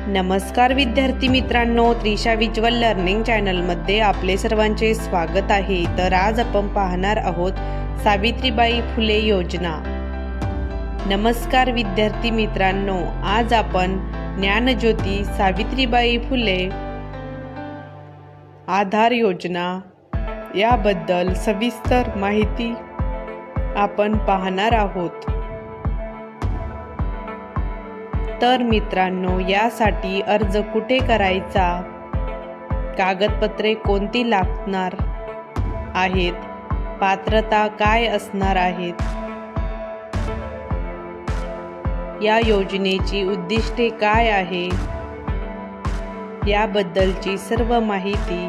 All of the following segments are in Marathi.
नमस्कार विद्यार्थी मित्रांनो, त्रिशा विज्युअल लर्निंग चॅनलमध्ये आपले सर्वांचे स्वागत आहे। तर आज आपण पाहणार आहोत सावित्रीबाई फुले योजना। नमस्कार विद्यार्थी मित्रांनो, आज आपण ज्ञानज्योती सावित्रीबाई फुले आधार योजना याबद्दल सविस्तर माहिती आपण पाहणार आहोत। तर मित्रांनो, यासाठी अर्ज कुठे करायचा, कागदपत्रे कोणती लागणार आहेत, पात्रता काय असणार आहेत, या योजनेची उद्दिष्टे काय आहे, याबद्दलची सर्व माहिती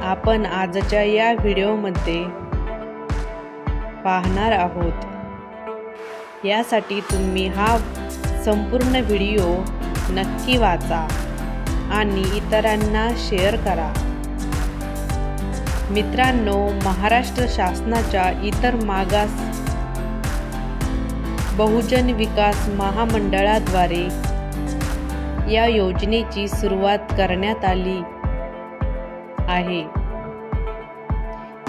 आपण आजच्या या व्हिडिओमध्ये पाहणार आहोत। यासाठी तुम्ही हा संपूर्ण व्हिडिओ नक्की वाचा आणि इतरांना शेअर करा। मित्रांनो, महाराष्ट्र शासनाच्या इतर मागास बहुजन विकास महामंडळाद्वारे या योजनेची सुरुवात करण्यात आली आहे।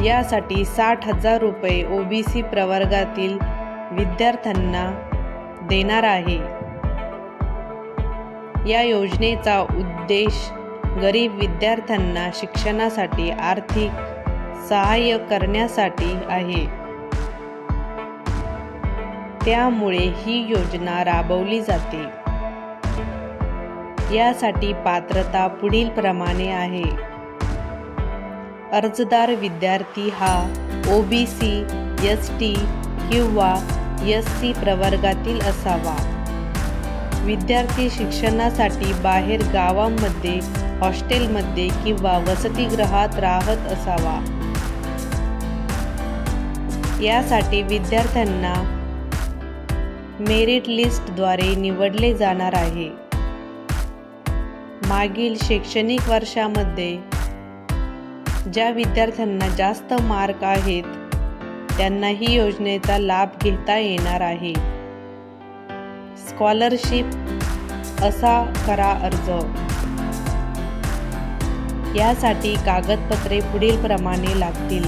यासाठी 60,000 रुपये ओबीसी प्रवर्गातील विद्यार्थ्यांना देणार आहे। या योजनेचा उद्देश गरीब विद्यार्थ्यांना शिक्षणासाठी आर्थिक सहाय्य करण्यासाठी आहे। त्यामुळे ही योजना राबवली जाते। यासाठी पात्रता पुढील प्रमाणे आहे। अर्जदार विद्यार्थी हा ओबीसी, एसटी किंवा एससी प्रवर्गातील असावा। विद्यार्थी शिक्षणासाठी बाहेर गावांमध्ये हॉस्टेलमध्ये किंवा वसतिगृहात राहत असावा। यासाठी विद्यार्थ्यांना मेरिट लिस्टद्वारे निवडले जाणार आहे। मागील शैक्षणिक वर्षामध्ये ज्या विद्यार्थ्यांना जास्त मार्क आहेत त्यांना ही योजनेचा लाभ घेता येणार आहे। स्कॉलरशिप असा करा अर्ज। यासाठी कागदपत्रे पुढील प्रमाणे लागतील।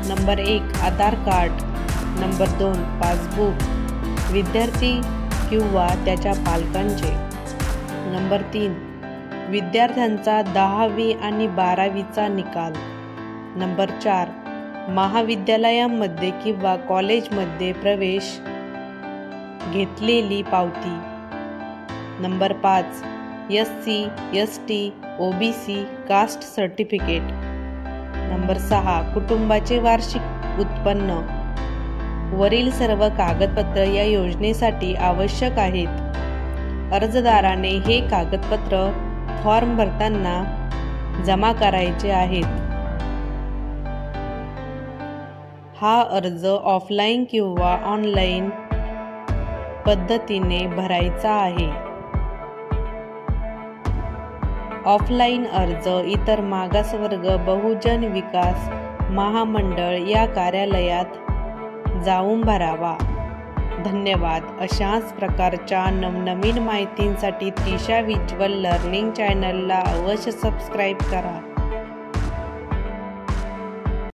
नंबर 1 आधार कार्ड, नंबर 2 पासबुक विद्यार्थी किंवा त्याच्या पालकांचे, नंबर 3 विद्यार्थ्यांचा 10वी आणि 12वीचा निकाल, नंबर 4 महाविद्यालयामध्ये किंवा कॉलेजमध्ये प्रवेश घेतलेली पावती, number 5 SC, ST, OBC caste certificate, number 6 कुटुंबाचे वार्षिक उत्पन्न। वरील सर्व कागदपत्र या योजनेसाठी आवश्यक आहेत। अर्जदाराने हे कागदपत्र फॉर्म भरताना जमा करायचे आहेत। हा अर्ज ऑफलाईन किंवा ऑनलाईन पद्धतीने भरायचा आहे। ऑफलाईन अर्ज इतर मागासवर्ग बहुजन विकास महामंडळ या कार्यालयात जाऊन भरावा। धन्यवाद। अशाच प्रकारच्या नवनवीन माहितींसाठी त्रिशा विज्युअल लर्निंग चॅनलला अवश्य सबस्क्राईब करा।